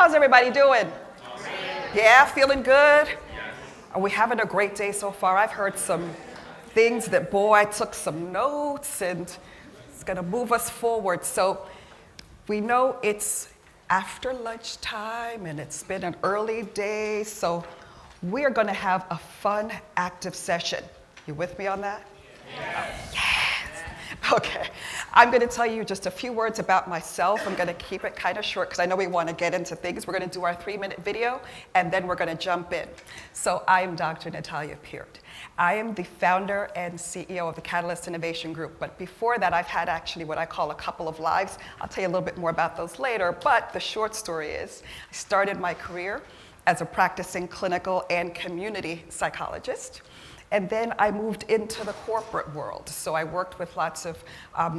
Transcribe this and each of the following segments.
How's everybody doing? Yeah, feeling good? Are we having a great day so far? I've heard some things that, boy, I took some notes and it's gonna move us forward. So we know it's after lunchtime and it's been an early day, so we're gonna have a fun, active session. You with me on that? Yes. Okay, I'm going to tell you just a few words about myself. I'm going to keep it kind of short because I know we want to get into things. We're going to do our 3-minute video and then we're going to jump in. So I'm Dr. Natalia Peart. I am the founder and CEO of the Catalyst Innovation Group, but before that I've had actually what I call a couple of lives. I'll tell you a little bit more about those later, but the short story is I started my career as a practicing clinical and community psychologist. And then I moved into the corporate world. So I worked with lots of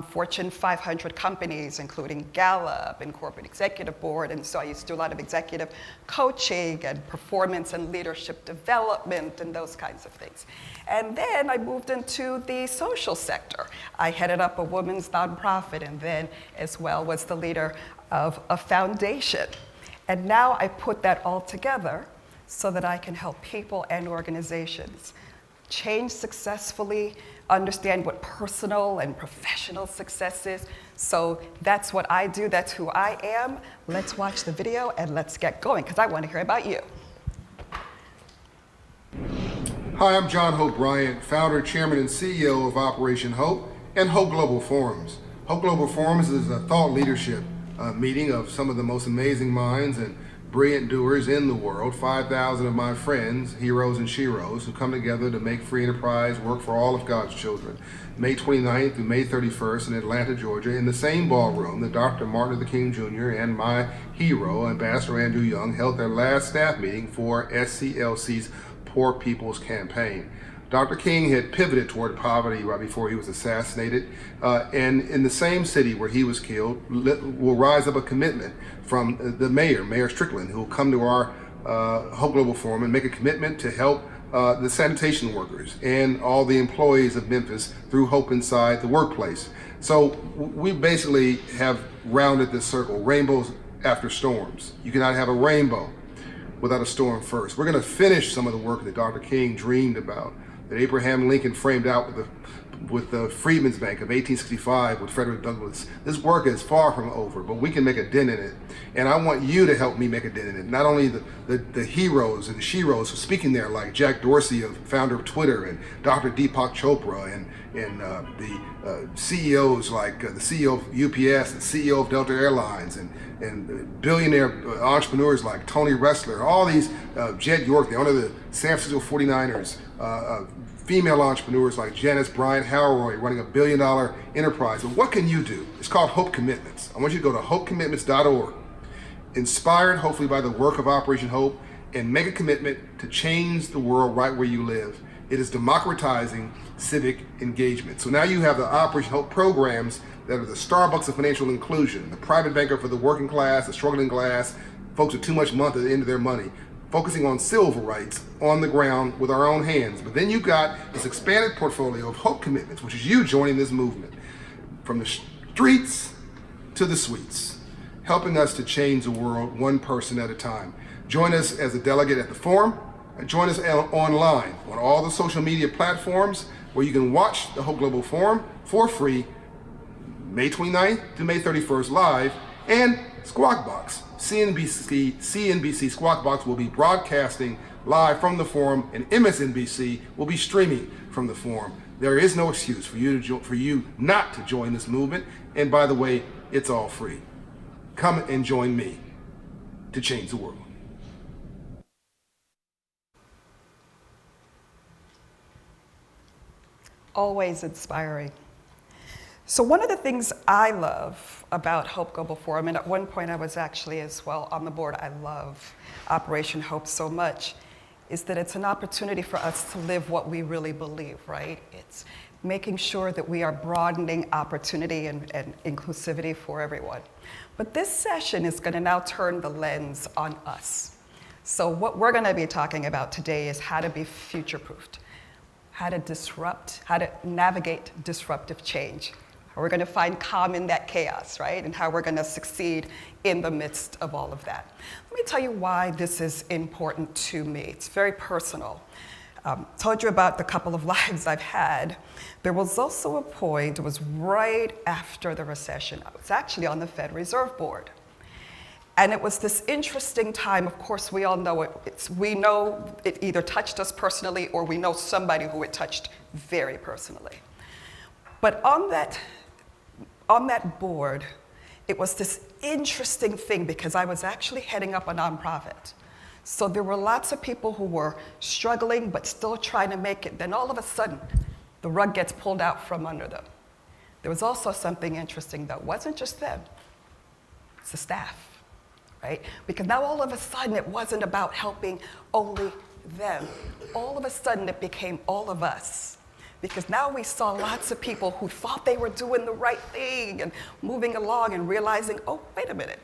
Fortune 500 companies, including Gallup and Corporate Executive Board. And so I used to do a lot of executive coaching and performance and leadership development and those kinds of things. And then I moved into the social sector. I headed up a women's nonprofit and then as well was the leader of a foundation. And now I put that all together so that I can help people and organizations change successfully, understand what personal and professional success is. So that's what I do, that's who I am. Let's watch the video and let's get going, because I want to hear about you. Hi, I'm John Hope Bryant, founder, chairman, and CEO of Operation Hope and Hope Global Forums. Hope Global Forums is a thought leadership meeting of some of the most amazing minds and brilliant doers in the world, 5,000 of my friends, heroes and sheroes, who come together to make free enterprise work for all of God's children. May 29th through May 31st in Atlanta, Georgia, in the same ballroom that Dr. Martin Luther King Jr. and my hero, Ambassador Andrew Young, held their last staff meeting for SCLC's Poor People's Campaign. Dr. King had pivoted toward poverty right before he was assassinated, and in the same city where he was killed will rise up a commitment from the Mayor Strickland, who will come to our Hope Global Forum and make a commitment to help the sanitation workers and all the employees of Memphis through Hope Inside the Workplace. So we basically have rounded this circle, rainbows after storms. You cannot have a rainbow without a storm first. We're going to finish some of the work that Dr. King dreamed about, that Abraham Lincoln framed out with the Freedmen's Bank of 1865 with Frederick Douglass. This work is far from over, but we can make a dent in it. And I want you to help me make a dent in it. Not only the heroes and sheroes who are speaking there, like Jack Dorsey, founder of Twitter, and Dr. Deepak Chopra, and the CEOs like the CEO of UPS, the CEO of Delta Airlines, and billionaire entrepreneurs like Tony Ressler, all these, Jed York, the owner of the San Francisco 49ers, female entrepreneurs like Janice Bryant Howroy running a $1 billion enterprise. But what can you do? It's called Hope Commitments. I want you to go to hopecommitments.org, inspired hopefully by the work of Operation Hope, and make a commitment to change the world right where you live. It is democratizing civic engagement. So now you have the Operation Hope programs that are the Starbucks of financial inclusion, the private banker for the working class, the struggling class, folks with too much money at the end of their money, focusing on civil rights on the ground with our own hands. But then you've got this expanded portfolio of Hope Commitments, which is you joining this movement, from the streets to the suites, helping us to change the world one person at a time. Join us as a delegate at the forum, and join us online on all the social media platforms where you can watch the Hope Global Forum for free, May 29th to May 31st live, and Squawk Box. CNBC Squawk Box will be broadcasting live from the forum, and MSNBC will be streaming from the forum. There is no excuse for you not to join this movement, and by the way, it's all free. Come and join me to change the world. Always inspiring. So one of the things I love about Hope Global Forum, and at one point I was actually as well on the board, I love Operation Hope so much, is that it's an opportunity for us to live what we really believe, right? It's making sure that we are broadening opportunity and inclusivity for everyone. But this session is going to now turn the lens on us. So what we're going to be talking about today is how to be future-proofed, how to disrupt, how to navigate disruptive change. how we're going to find calm in that chaos, right? And how we're going to succeed in the midst of all of that. Let me tell you why this is important to me. It's very personal. Told you about the couple of lives I've had. There was also a point, it was right after the recession. I was actually on the Fed Reserve Board. And it was this interesting time. Of course, we all know it. We know it either touched us personally or we know somebody who it touched very personally. But on that board, it was this interesting thing because I was actually heading up a nonprofit. So there were lots of people who were struggling but still trying to make it. Then all of a sudden, the rug gets pulled out from under them. There was also something interesting though. It wasn't just them, it's the staff, right? Because now all of a sudden it wasn't about helping only them. All of a sudden it became all of us. Because now we saw lots of people who thought they were doing the right thing and moving along and realizing, oh, wait a minute,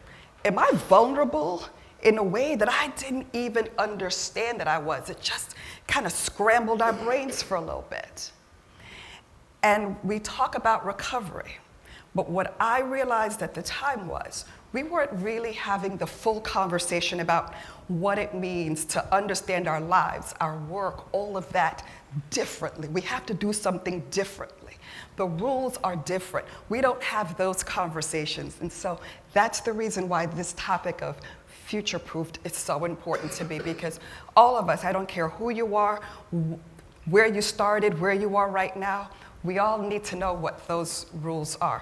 am I vulnerable in a way that I didn't even understand that I was? It just kind of scrambled our brains for a little bit. And we talk about recovery, but what I realized at the time was we weren't really having the full conversation about what it means to understand our lives, our work, all of that differently. We have to do something differently. The rules are different. We don't have those conversations. And so that's the reason why this topic of future-proofed is so important to me, because all of us, I don't care who you are, where you started, where you are right now, we all need to know what those rules are.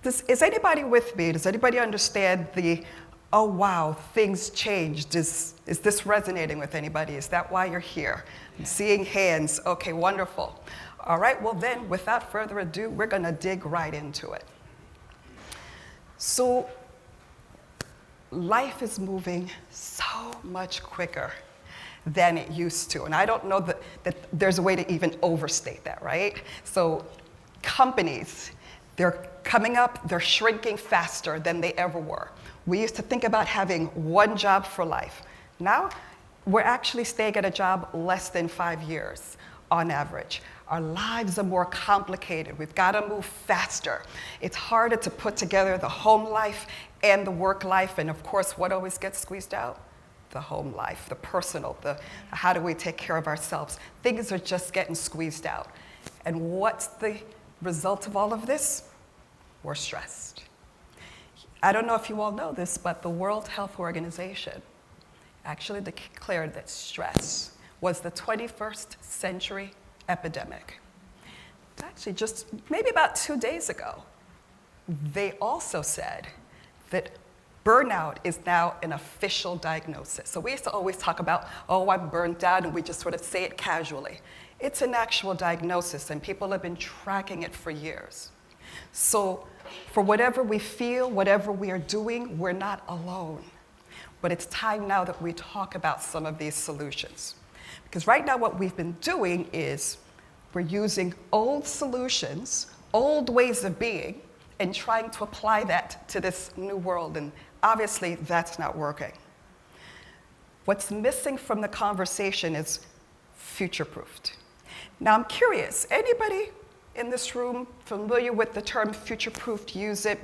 Is anybody with me? Does anybody understand the, oh wow, things changed? Is this resonating with anybody? Is that why you're here? I'm seeing hands. Okay, wonderful. All right, well then, without further ado, we're gonna dig right into it. So, life is moving so much quicker than it used to. And I don't know that there's a way to even overstate that, right? So companies, they're coming up, they're shrinking faster than they ever were. We used to think about having one job for life. Now, we're actually staying at a job less than 5 years on average. Our lives are more complicated. We've got to move faster. It's harder to put together the home life and the work life. And of course, what always gets squeezed out? The home life, the personal, the how do we take care of ourselves? Things are just getting squeezed out. And what's the result of all of this? We're stressed. I don't know if you all know this, but the World Health Organization actually declared that stress was the 21st century epidemic. Actually, just maybe about 2 days ago, they also said that burnout is now an official diagnosis. So we used to always talk about, oh, I'm burnt out, and we just sort of say it casually. It's an actual diagnosis, and people have been tracking it for years. So for whatever we feel, whatever we are doing, we're not alone. But it's time now that we talk about some of these solutions. Because right now what we've been doing is we're using old solutions, old ways of being, and trying to apply that to this new world. And obviously that's not working. What's missing from the conversation is future-proofed. Now I'm curious, anybody in this room familiar with the term future-proofed? Use it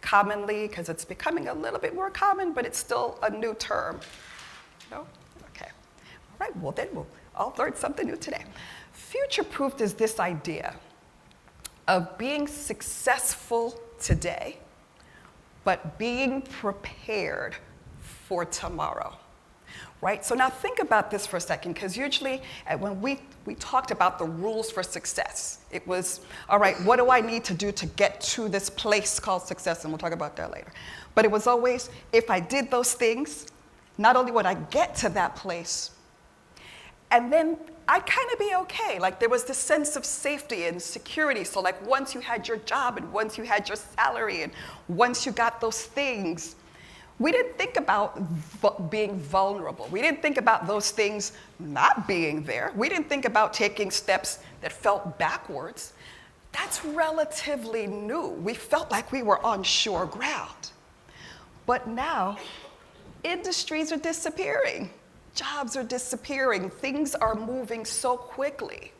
commonly, because it's becoming a little bit more common, but it's still a new term. No? Okay. All right, well then we'll all learn something new today. Future-proofed is this idea of being successful today, but being prepared for tomorrow. Right? So now think about this for a second, because usually when we talked about the rules for success, it was, all right, what do I need to do to get to this place called success? And we'll talk about that later. But it was always, if I did those things, not only would I get to that place, and then I'd kind of be okay. Like there was this sense of safety and security. So like once you had your job and once you had your salary and once you got those things, we didn't think about being vulnerable. We didn't think about those things not being there. We didn't think about taking steps that felt backwards. That's relatively new. We felt like we were on sure ground. But now, industries are disappearing. Jobs are disappearing. Things are moving so quickly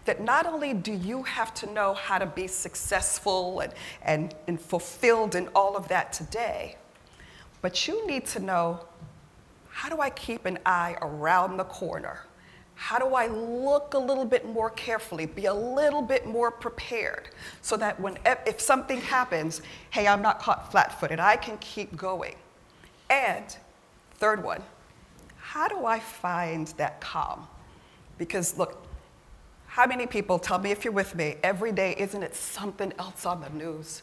that not only do you have to know how to be successful and fulfilled in all of that today, but you need to know, how do I keep an eye around the corner? How do I look a little bit more carefully, be a little bit more prepared, so that if something happens, hey, I'm not caught flat-footed, I can keep going. And third one, how do I find that calm? Because look, how many people, tell me if you're with me, every day, isn't it something else on the news?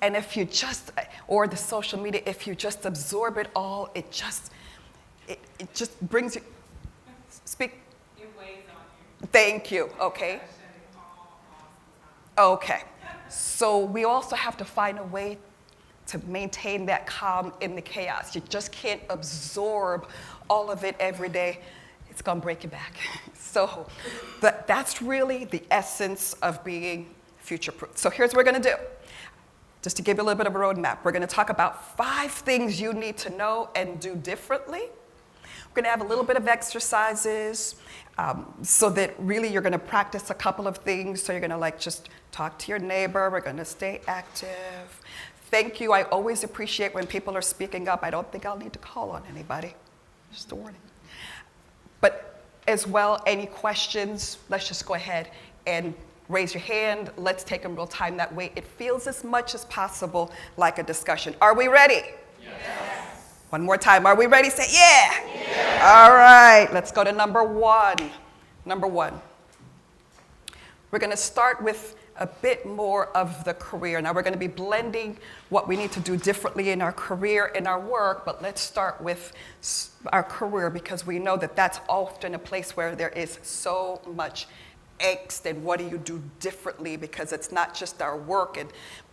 And if you just, or the social media, if you just absorb it all, it just brings you, speak. It weighs on you. Thank you, okay. Okay, so we also have to find a way to maintain that calm in the chaos. You just can't absorb all of it every day. It's gonna break you back. So that's really the essence of being future-proof. So here's what we're gonna do. Just to give you a little bit of a roadmap, we're gonna talk about 5 things you need to know and do differently. We're gonna have a little bit of exercises so that really you're gonna practice a couple of things. So you're gonna just talk to your neighbor, we're gonna stay active. Thank you, I always appreciate when people are speaking up. I don't think I'll need to call on anybody, just a warning. But as well, any questions, let's just go ahead and raise your hand. Let's take them real time. That way it feels as much as possible like a discussion. Are we ready? Yes. One more time. Are we ready? Say yeah. Yes. All right. Let's go to number 1. Number 1. We're going to start with a bit more of the career. Now we're going to be blending what we need to do differently in our career, in our work, but let's start with our career because we know that that's often a place where there is so much angst and what do you do differently, because it's not just our work,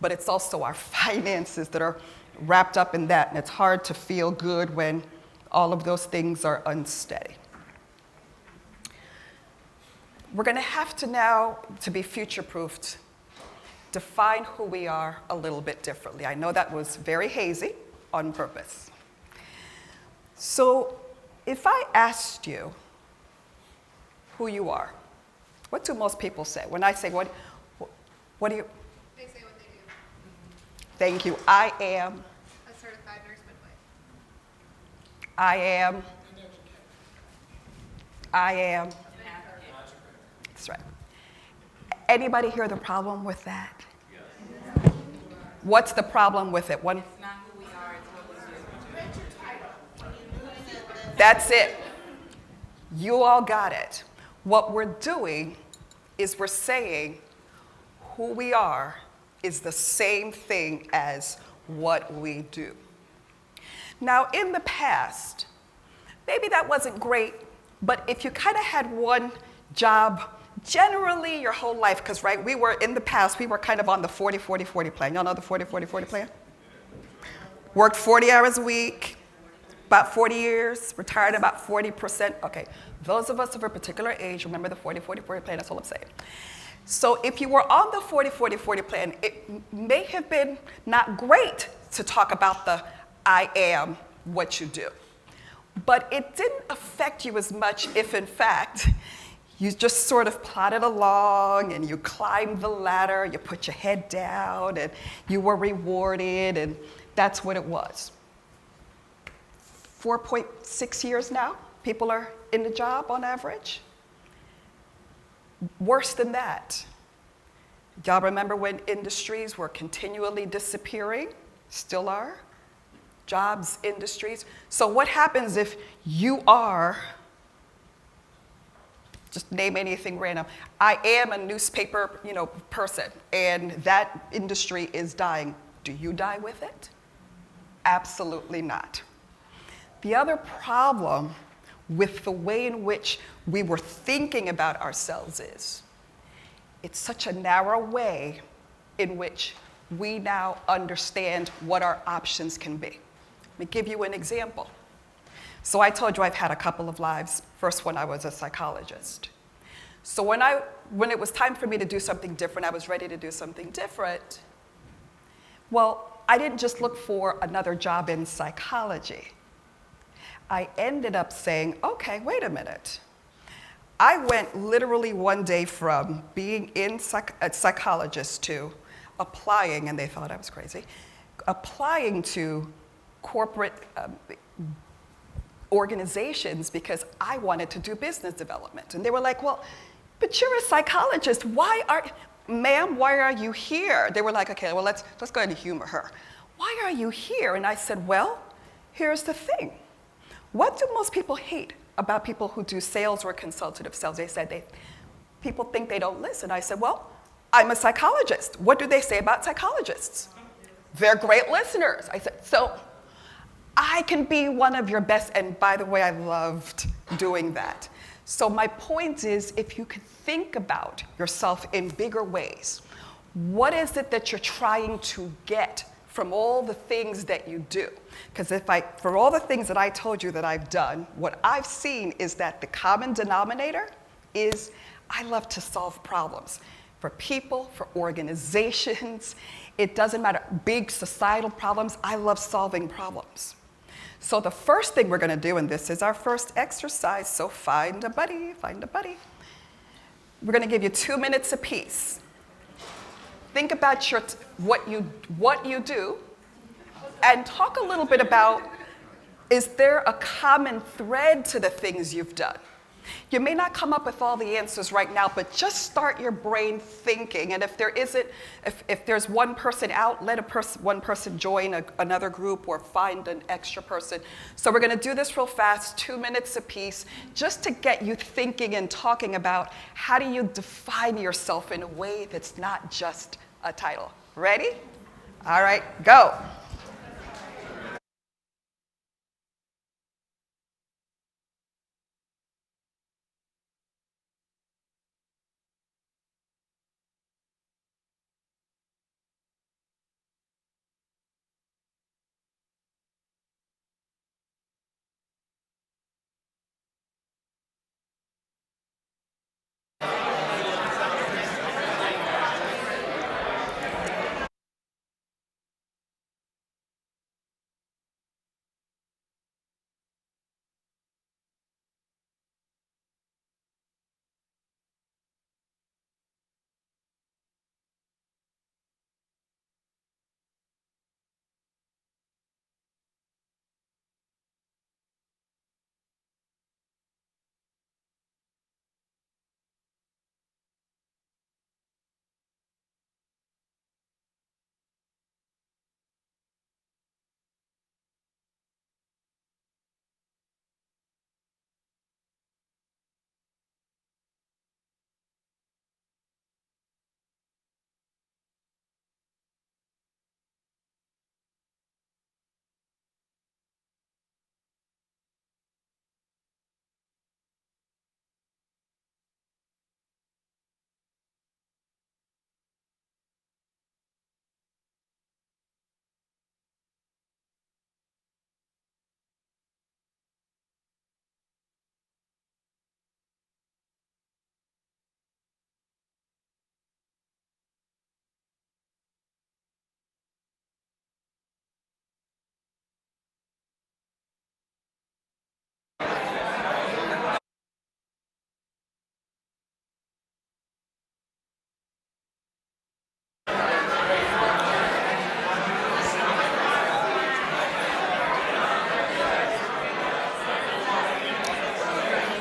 but it's also our finances that are wrapped up in that, and it's hard to feel good when all of those things are unsteady. We're going to have to now, to be future-proofed, define who we are a little bit differently. I know that was very hazy on purpose. So if I asked you who you are, what do most people say? When I say, what do you? They say what they do. Thank you. I am. A certified nurse midwife. I am. I am. That's right. Anybody hear the problem with that? Yes. What's the problem with it? It's not who we are, it's what we do. That's it. You all got it. What we're doing is we're saying who we are is the same thing as what we do. Now, in the past, maybe that wasn't great, but if you kind of had one job generally your whole life, because right, in the past, we were kind of on the 40-40-40 plan. Y'all know the 40-40-40 plan? Worked 40 hours a week, about 40 years, retired about 40%. Okay, those of us of a particular age remember the 40-40-40 plan, that's all I'm saying. So if you were on the 40-40-40 plan, it may have been not great to talk about the I am what you do. But it didn't affect you as much if, in fact, you just sort of plodded along and you climbed the ladder, you put your head down, and you were rewarded, and that's what it was. 4.6 years now, people are in the job on average. Worse than that. Y'all remember when industries were continually disappearing? Still are. Jobs, industries. So what happens if you are, just name anything random, I am a newspaper, person, and that industry is dying. Do you die with it? Absolutely not. The other problem with the way in which we were thinking about ourselves is, it's such a narrow way in which we now understand what our options can be. Let me give you an example. So I told you I've had a couple of lives. First one, I was a psychologist. So when it was time for me to do something different, I was ready to do something different. Well, I didn't just look for another job in psychology. I ended up saying, okay, wait a minute. I went literally one day from being a psychologist to applying, and they thought I was crazy, applying to corporate organizations because I wanted to do business development. And they were like, well, but you're a psychologist. Ma'am, why are you here? They were like, okay, well, let's go ahead and humor her. Why are you here? And I said, well, here's the thing. What do most people hate about people who do sales or consultative sales? They said people think they don't listen. I said, well, I'm a psychologist. What do they say about psychologists? They're great listeners. I said, so I can be one of your best, and by the way, I loved doing that. So my point is, if you could think about yourself in bigger ways, what is it that you're trying to get from all the things that you do? Because for all the things that I told you that I've done, what I've seen is that the common denominator is I love to solve problems for people, for organizations. It doesn't matter, big societal problems, I love solving problems. So the first thing we're going to do, and this is our first exercise, so find a buddy, find a buddy. We're going to give you 2 minutes apiece. Think about what you do, and talk a little bit about, is there a common thread to the things you've done? You may not come up with all the answers right now, but just start your brain thinking. And if there's one person out, let one person join another group or find an extra person. So we're going to do this real fast, 2 minutes apiece, just to get you thinking and talking about how do you define yourself in a way that's not just a title. Ready? All right, go.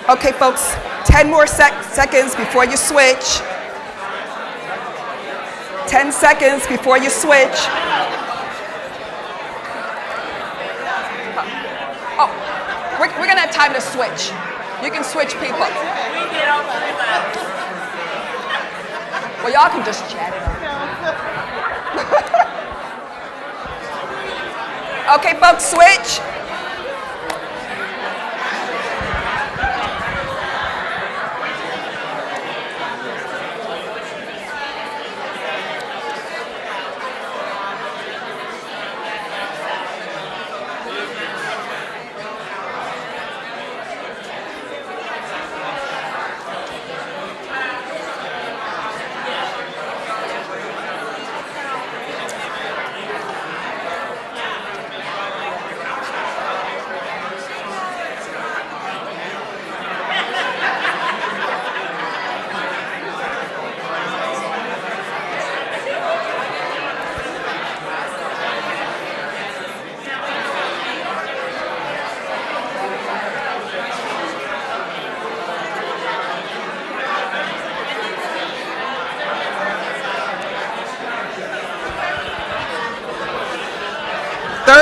Okay, folks, 10 more seconds before you switch. 10 seconds before you switch. Oh, we're going to have time to switch. You can switch people. Well, y'all can just chat it up. Okay, folks, switch.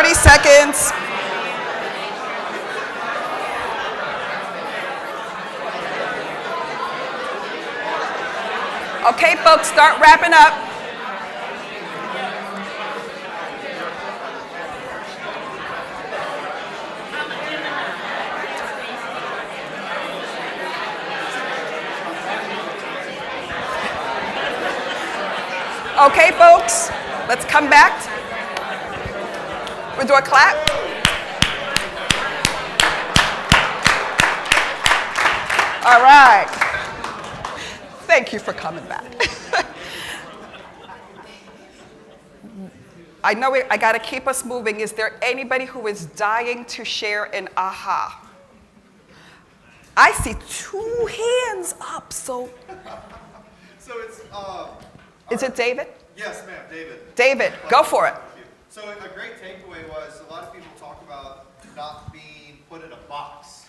30 seconds. Okay, folks, start wrapping up. Okay, folks, let's come back. We'll do a clap. All right. Thank you for coming back. I know I got to keep us moving. Is there anybody who is dying to share an aha? I see 2 hands up, so. So it's, Is it David? yes, ma'am, David. David, go for it. Thank you. So a great takeaway was a lot of people talk about not being put in a box.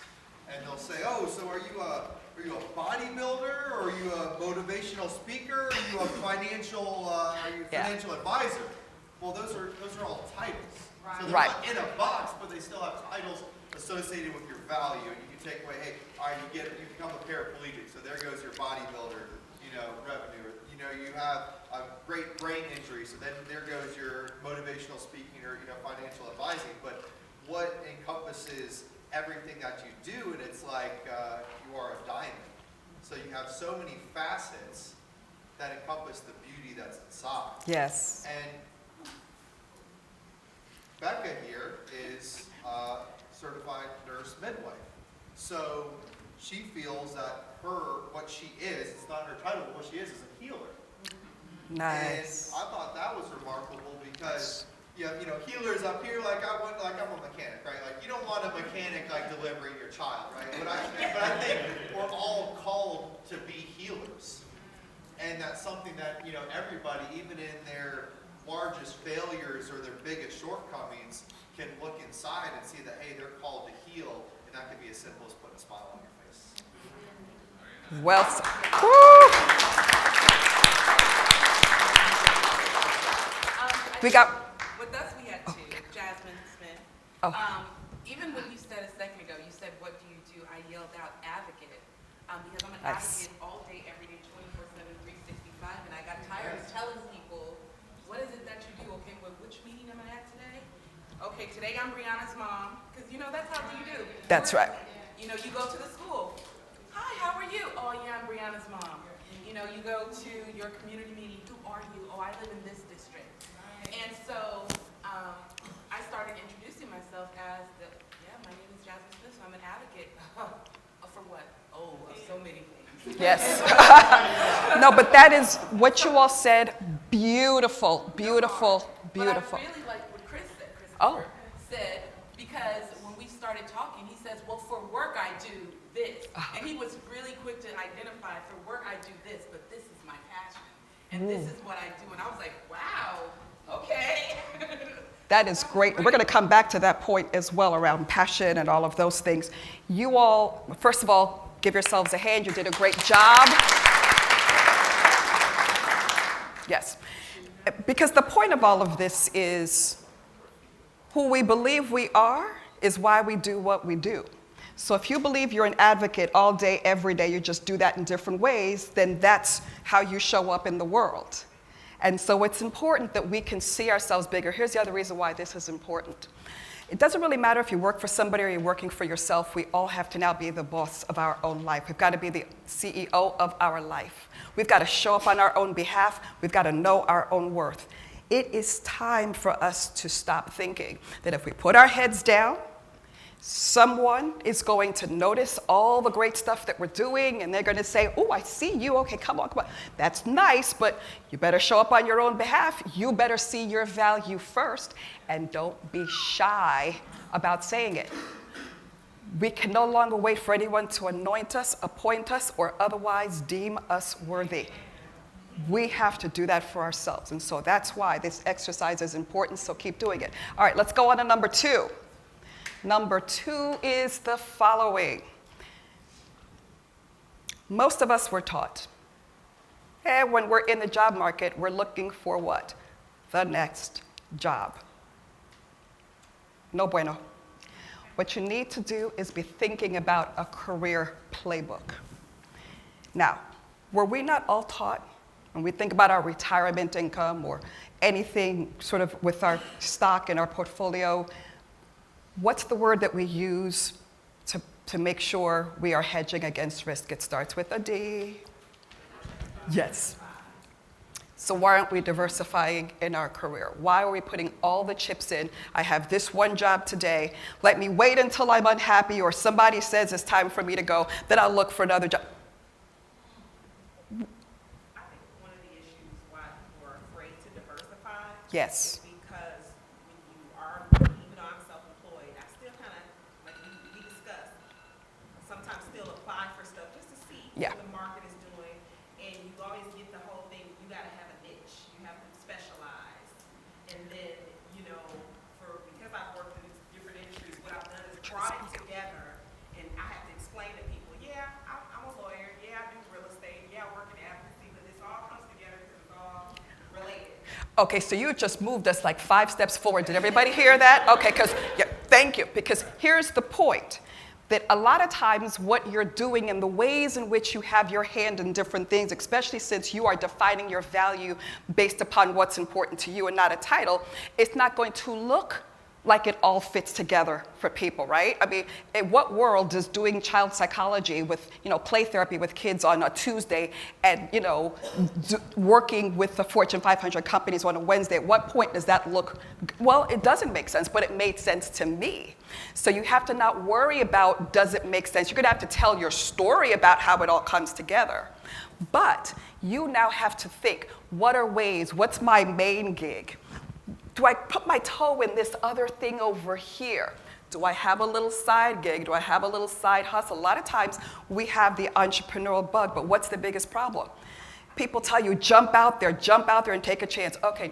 And they'll say, oh, so are you a bodybuilder, or are you a motivational speaker, or are you a financial advisor? Well, those are all titles. So they're Right. not in a box, but they still have titles associated with your value. And you can take away, hey, all right, you become a paraplegic, so there goes your bodybuilder, revenue. You have a great brain injury, so then there goes your motivational speaking or financial advising. But what encompasses everything that you do, and it's like you are a diamond. So you have so many facets that encompass the beauty that's inside. Yes. And Becca here is a certified nurse midwife. So she feels that what she is, it's not her title, but what she is a healer. Nice. And I thought that was remarkable because healers up here, like I'm a mechanic, right? Like you don't want a mechanic like delivering your child, right? But I think we're all called to be healers. And that's something that, everybody, even in their largest failures or their biggest shortcomings, can look inside and see that, hey, they're called to heal, and that could be as simple as putting a smile on your face. Well said. Woo! We got. With us, we had 2. Jasmine Smith. Oh. Even when you said a second ago, you said, what do you do? I yelled out, advocate. Because I'm an Nice. advocate all day, every day, 24/7, 365. And I got tired of telling people, what is it that you do? Okay, well, which meeting am I at today? Okay, today I'm Brianna's mom. Because, that's how you do. That's right. You go to the school. Hi, how are you? Oh, yeah, I'm Brianna's mom. You go to your community meeting. Who are you? Oh, I live in this district. And so I started introducing myself as my name is Jasmine Smith, so I'm an advocate. For what? Oh, of so many things. Yes. No, but that is what you all said. Beautiful, beautiful, beautiful. But I really like what Chris said. Oh. Said, because when we started talking, he says, well, for work I do this. And he was really quick to identify, for work I do this, but this is my passion. And this is what I do. And I was like, wow, okay. That is great. We're going to come back to that point as well around passion and all of those things. You all, first of all, give yourselves a hand. You did a great job. Yes. Because the point of all of this is who we believe we are is why we do what we do. So if you believe you're an advocate all day, every day, you just do that in different ways, then that's how you show up in the world. And so it's important that we can see ourselves bigger. Here's the other reason why this is important. It doesn't really matter if you work for somebody or you're working for yourself. We all have to now be the boss of our own life. We've got to be the CEO of our life. We've got to show up on our own behalf. We've got to know our own worth. It is time for us to stop thinking that if we put our heads down, someone is going to notice all the great stuff that we're doing, and they're going to say, oh, I see you. Okay, come on, come on. That's nice, but you better show up on your own behalf. You better see your value first, and don't be shy about saying it. We can no longer wait for anyone to anoint us, appoint us, or otherwise deem us worthy. We have to do that for ourselves, and so that's why this exercise is important, so keep doing it. All right, let's go on to number 2. Number 2 is the following. Most of us were taught, when we're in the job market, we're looking for what? The next job. No bueno. What you need to do is be thinking about a career playbook. Now, were we not all taught, when we think about our retirement income or anything sort of with our stock and our portfolio, what's the word that we use to make sure we are hedging against risk? It starts with a D. Yes. So why aren't we diversifying in our career? Why are we putting all the chips in? I have this one job today. Let me wait until I'm unhappy or somebody says it's time for me to go, then I'll look for another job. I think one of the issues why people are afraid to diversify Yes. is because when you are, even though I'm self-employed, I still kind of, like we discussed, sometimes still apply for stuff just to see Yeah. what the market is doing. And you always get the whole thing, you got to have a niche, you have to specialize. And then, you know, because I've worked in different industries, what I've done is brought it together. And I have to explain to people, yeah, I'm a lawyer, yeah, I do real estate, yeah, I work in advocacy, but this all comes together because it's all related. Okay, so you just moved us like 5 steps forward. Did everybody hear that? Okay, yeah, thank you. Because here's the point, that a lot of times what you're doing and the ways in which you have your hand in different things, especially since you are defining your value based upon what's important to you and not a title, it's not going to look like it all fits together for people, right? I mean, in what world does doing child psychology with, play therapy with kids on a Tuesday and, working with the Fortune 500 companies on a Wednesday, at what point does that look? Well, it doesn't make sense, but it made sense to me. So you have to not worry about, does it make sense? You're gonna have to tell your story about how it all comes together. But you now have to think, what are ways, what's my main gig? Do I put my toe in this other thing over here? Do I have a little side gig? Do I have a little side hustle? A lot of times we have the entrepreneurial bug, but what's the biggest problem? People tell you, jump out there and take a chance. Okay,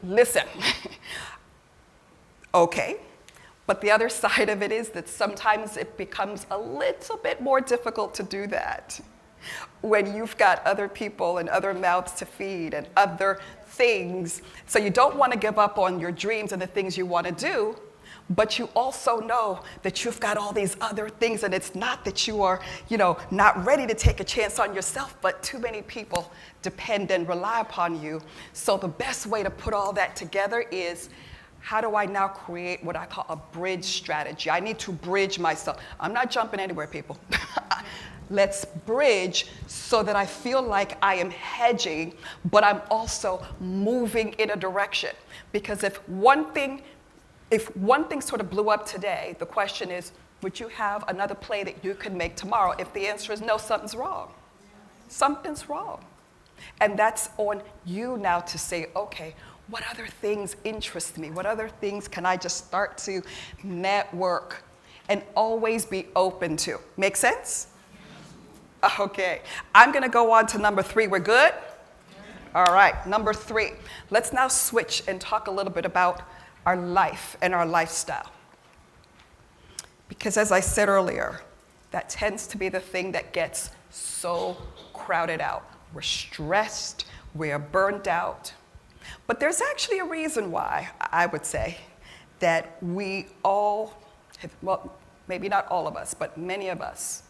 Listen, okay. But the other side of it is that sometimes it becomes a little bit more difficult to do that when you've got other people and other mouths to feed and other things. So you don't want to give up on your dreams and the things you want to do, but you also know that you've got all these other things, and it's not that you are, not ready to take a chance on yourself, but too many people depend and rely upon you. So the best way to put all that together is, how do I now create what I call a bridge strategy? I need to bridge myself. I'm not jumping anywhere, people. Let's bridge so that I feel like I am hedging, but I'm also moving in a direction. Because if one thing sort of blew up today, the question is, would you have another play that you could make tomorrow? If the answer is no, something's wrong. Something's wrong. And that's on you now to say, okay, what other things interest me? What other things can I just start to network and always be open to? Make sense? Okay, I'm gonna go on to number 3. We're good? All right, number 3. Let's now switch and talk a little bit about our life and our lifestyle. Because as I said earlier, that tends to be the thing that gets so crowded out. We're stressed, we're burnt out. But there's actually a reason why, I would say, that we all, maybe not all of us, but many of us,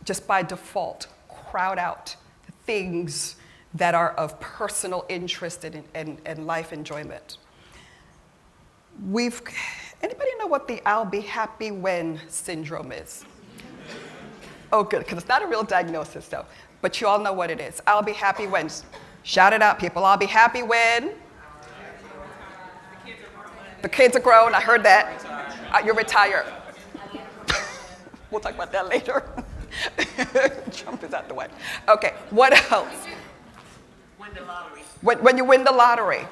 just by default, crowd out the things that are of personal interest and life enjoyment. Anybody know what the I'll be happy when syndrome is? Oh, good, because it's not a real diagnosis, though. But you all know what it is. I'll be happy when. Shout it out, people. I'll be happy when. The kids are grown. I heard that. You're retired. We'll talk about that later. Trump is out the way. Okay, what else? Win the lottery. When you win the lottery.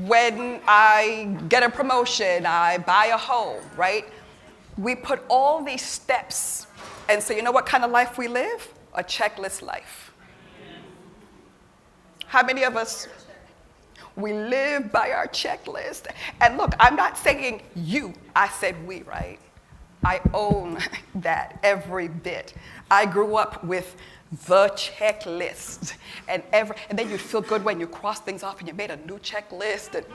When I get a promotion, I buy a home, right? We put all these steps. And so you know what kind of life we live? A checklist life. How many of us, we live by our checklist? And look, I'm not saying you, I said we, right? I own that every bit. I grew up with the checklist, and then you feel good when you cross things off and you made a new checklist. And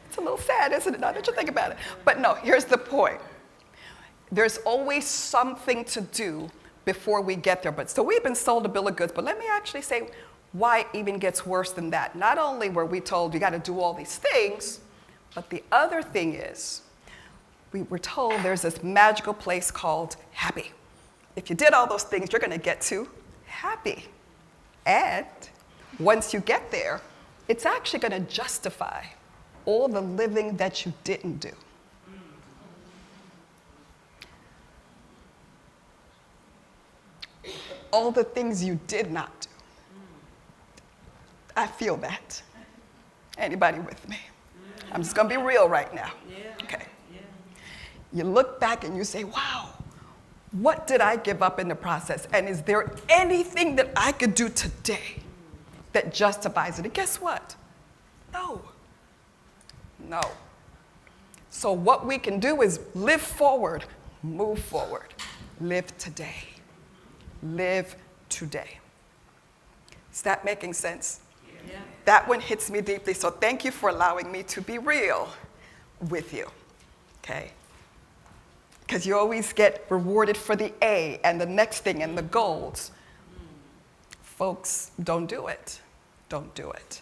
it's a little sad, isn't it? Now that you think about it. But no, here's the point. There's always something to do before we get there. But so we've been sold a bill of goods, but let me actually say why it even gets worse than that. Not only were we told you got to do all these things, but the other thing is we were told there's this magical place called happy. If you did all those things, you're going to get to happy. And once you get there, it's actually going to justify all the living that you didn't do. All the things you did not do. I feel that. Anybody with me? I'm just going to be real right now. Okay. You look back and you say, wow, what did I give up in the process? And is there anything that I could do today that justifies it? And guess what? No. No. So what we can do is live forward, move forward, live today. Live today. Is that making sense? Yeah. That one hits me deeply, so thank you for allowing me to be real with you, okay? Because you always get rewarded for the A and the next thing and the goals. Folks, don't do it. Don't do it.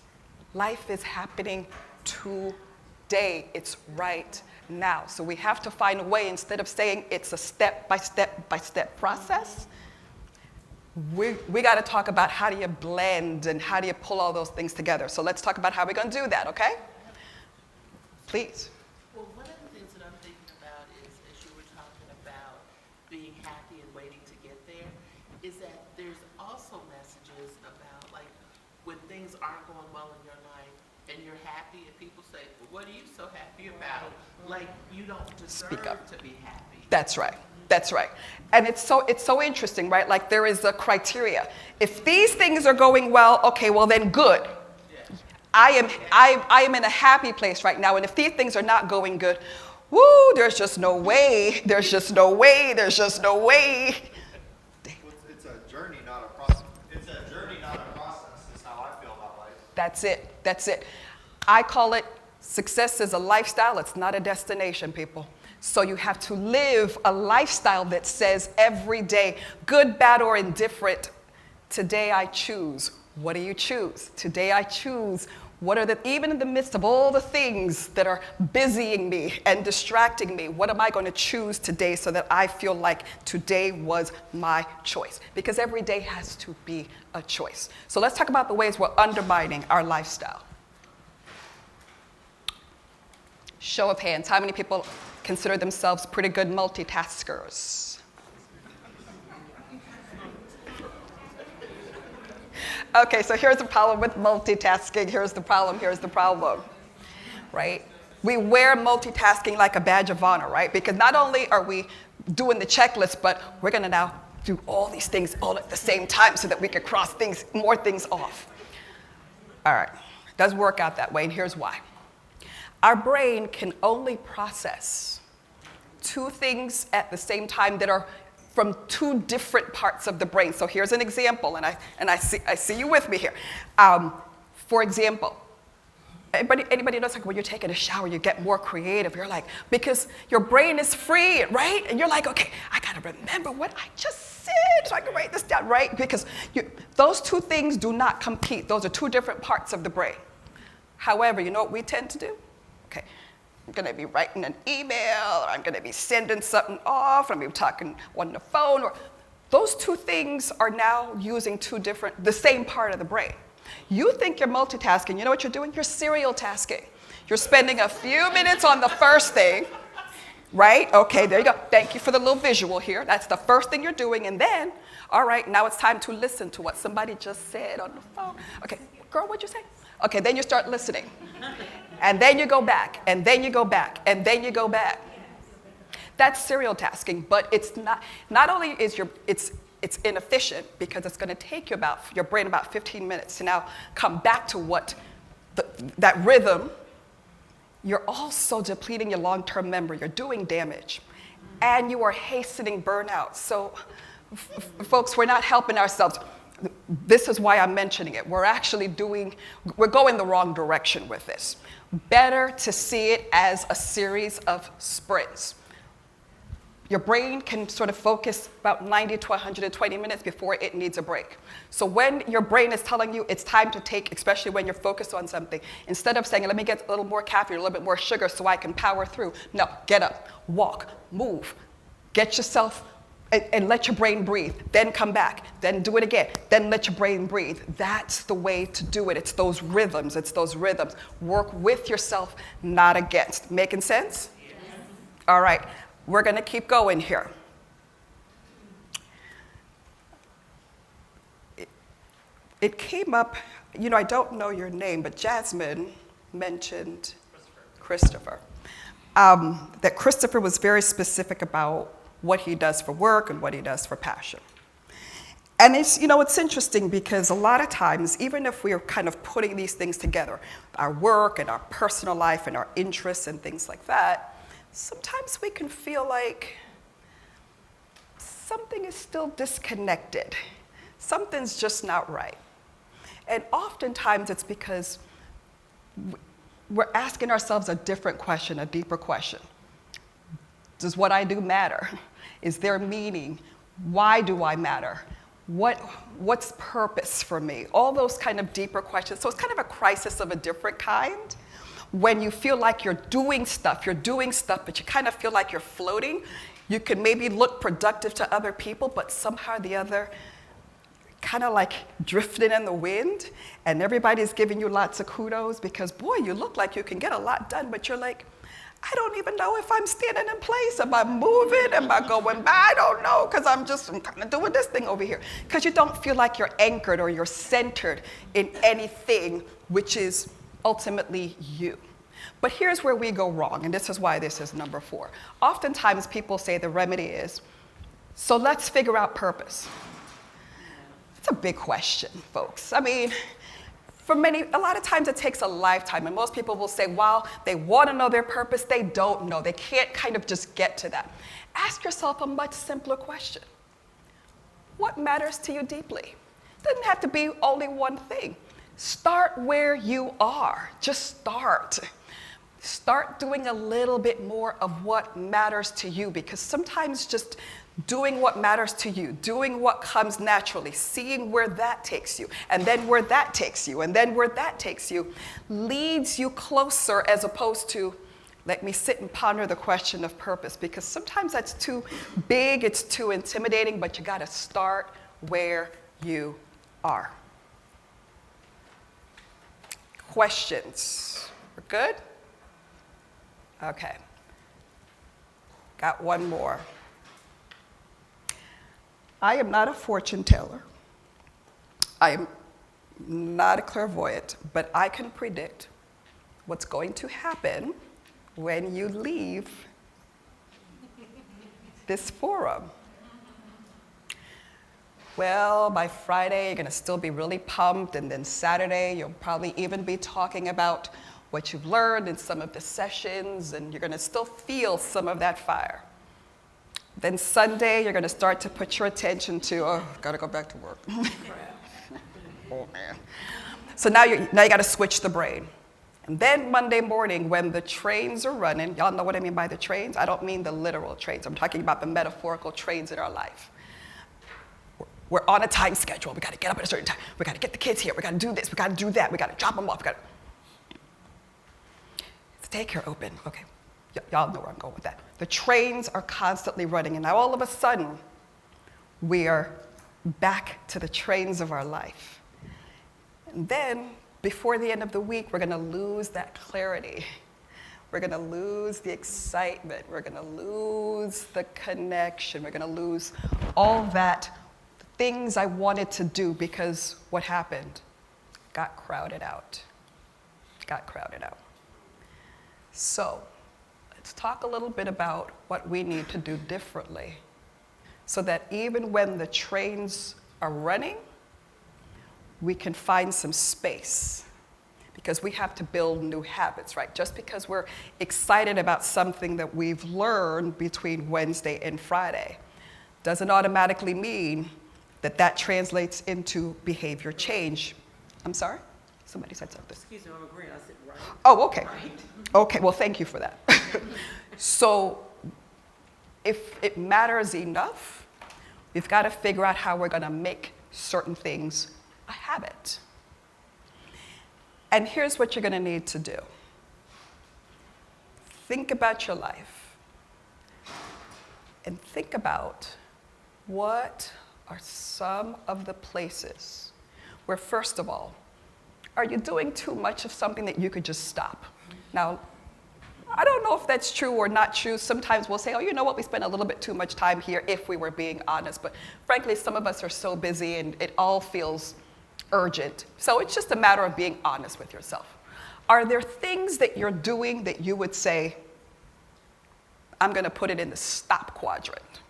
Life is happening today. It's right now. So we have to find a way, instead of saying it's a step-by-step process, we got to talk about how do you blend and how do you pull all those things together. So let's talk about how we're going to do that, okay? Please. Well, one of the things that I'm thinking about is, as you were talking about being happy and waiting to get there, is that there's also messages about, like, when things aren't going well in your life and you're happy and people say, well, what are you so happy about? Like, you don't deserve to be happy. That's right. That's right. And it's so interesting, right? Like, there is a criteria. If these things are going well, okay, well then good. Yeah. I am in a happy place right now, and if these things are not going good, woo, there's just no way. There's just no way. There's just no way. It's a journey, not a process. It's a journey, not a process. That's how I feel about life. That's it. That's it. I call it success is a lifestyle. It's not a destination, people. So you have to live a lifestyle that says every day, good, bad, or indifferent, today I choose. What do you choose? Today I choose. What are even in the midst of all the things that are busying me and distracting me, what am I going to choose today so that I feel like today was my choice? Because every day has to be a choice. So let's talk about the ways we're undermining our lifestyle. Show of hands, how many people consider themselves pretty good multitaskers? Okay, so here's the problem with multitasking. Here's the problem, right? We wear multitasking like a badge of honor, right? Because not only are we doing the checklist, but we're gonna now do all these things all at the same time so that we can cross more things off. All right, it doesn't work out that way, and here's why. Our brain can only process two things at the same time that are from two different parts of the brain. So here's an example, and I see you with me here. For example, anybody knows, like, when you're taking a shower, you get more creative. You're like, because your brain is free, right? And you're like, okay, I gotta remember what I just said so I can write this down, right? Because those two things do not compete. Those are two different parts of the brain. However, you know what we tend to do? Okay, I'm gonna be writing an email, or I'm gonna be sending something off, or I'm gonna be talking on the phone, or those two things are now using the same part of the brain. You think you're multitasking, you know what you're doing? You're serial tasking. You're spending a few minutes on the first thing, right? Okay, there you go. Thank you for the little visual here. That's the first thing you're doing, and then, all right, now it's time to listen to what somebody just said on the phone. Okay, girl, what'd you say? Okay, then you start listening. And then you go back, and then you go back, and then you go back. That's serial tasking, but it's not only is it's inefficient, because it's gonna take your brain about 15 minutes to now come back to what that rhythm you're also depleting your long-term memory. You're doing damage. And you are hastening burnout. So, folks, we're not helping ourselves. This is why I'm mentioning it. We're going the wrong direction with this. Better to see it as a series of sprints. Your brain can sort of focus about 90 to 120 minutes before it needs a break. So when your brain is telling you it's time to take, especially when you're focused on something, instead of saying, let me get a little more caffeine, a little bit more sugar so I can power through, no, get up, walk, move, get yourself, and let your brain breathe. Then come back, then do it again, then let your brain breathe. That's the way to do it. It's those rhythms. Work with yourself, not against. Making sense? Yes. All right. We're going to keep going here. It came up, I don't know your name, but Jasmine mentioned Christopher. That Christopher was very specific about what he does for work and what he does for passion. And it's interesting because a lot of times, even if we're kind of putting these things together, our work and our personal life and our interests and things like that, sometimes we can feel like something is still disconnected. Something's just not right. And oftentimes it's because we're asking ourselves a different question, a deeper question. Does what I do matter? Is there meaning? Why do I matter? What's purpose for me? All those kind of deeper questions. So it's kind of a crisis of a different kind. When you feel like you're doing stuff, but you kind of feel like you're floating. You can maybe look productive to other people, but somehow or the other, kind of like drifting in the wind, and everybody's giving you lots of kudos because, boy, you look like you can get a lot done, but you're like, I don't even know if I'm standing in place. Am I moving? Am I going by? I don't know, because I'm kind of doing this thing over here. Because you don't feel like you're anchored or you're centered in anything which is ultimately you. But here's where we go wrong, and this is why this is number 4. Oftentimes people say the remedy is, so let's figure out purpose. It's a big question, folks. I mean, a lot of times it takes a lifetime, and most people will say, while they want to know their purpose, they don't know. They can't kind of just get to that. Ask yourself a much simpler question. What matters to you deeply? It doesn't have to be only one thing. Start where you are. Just start. Start doing a little bit more of what matters to you, because sometimes just doing what matters to you, doing what comes naturally, seeing where that takes you, and then where that takes you, and then where that takes you, leads you closer as opposed to, let me sit and ponder the question of purpose, because sometimes that's too big, it's too intimidating, but you gotta start where you are. Questions? We're good? Okay. Got one more. I am not a fortune teller. I am not a clairvoyant, but I can predict what's going to happen when you leave this forum. Well, by Friday, you're going to still be really pumped, and then Saturday, you'll probably even be talking about what you've learned in some of the sessions, and you're going to still feel some of that fire. Then Sunday, you're going to start to put your attention to, oh, got to go back to work. Oh, man. So now you got to switch the brain. And then Monday morning, when the trains are running, y'all know what I mean by the trains? I don't mean the literal trains. I'm talking about the metaphorical trains in our life. We're on a time schedule. We got to get up at a certain time. We got to get the kids here. We got to do this. We got to do that. We got to drop them off. Is the daycare open? Okay. Y'all know where I'm going with that. The trains are constantly running, and now all of a sudden, we are back to the trains of our life. And then, before the end of the week, we're going to lose that clarity. We're going to lose the excitement. We're going to lose the connection. We're going to lose all that things I wanted to do, because what happened? Got crowded out. Got crowded out. So, let's talk a little bit about what we need to do differently so that even when the trains are running, we can find some space. because we have to build new habits, right? Just because we're excited about something that we've learned between Wednesday and Friday doesn't automatically mean that that translates into behavior change. I'm sorry? Somebody said something. Excuse me, I'm agreeing. I said right. Oh, okay. Right. Okay, well, thank you for that. So if it matters enough, we've got to figure out how we're going to make certain things a habit. And here's what you're going to need to do. Think about your life. And think about what are some of the places where, first of all, are you doing too much of something that you could just stop? Now, I don't know if that's true or not true. Sometimes we'll say, oh, you know what, we spend a little bit too much time here if we were being honest. But frankly, some of us are so busy and it all feels urgent. So it's just a matter of being honest with yourself. Are there things that you're doing that you would say, I'm going to put it in the stop quadrant?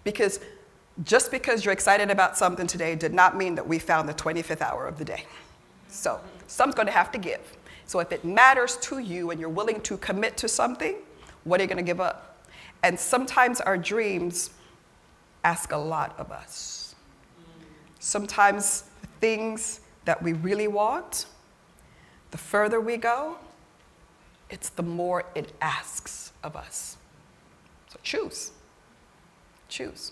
Because just because you're excited about something today did not mean that we found the 25th hour of the day. So some's going to have to give. So if it matters to you and you're willing to commit to something, what are you going to give up? And sometimes our dreams ask a lot of us. Sometimes the things that we really want, the further we go, it's the more it asks of us. So choose. Choose.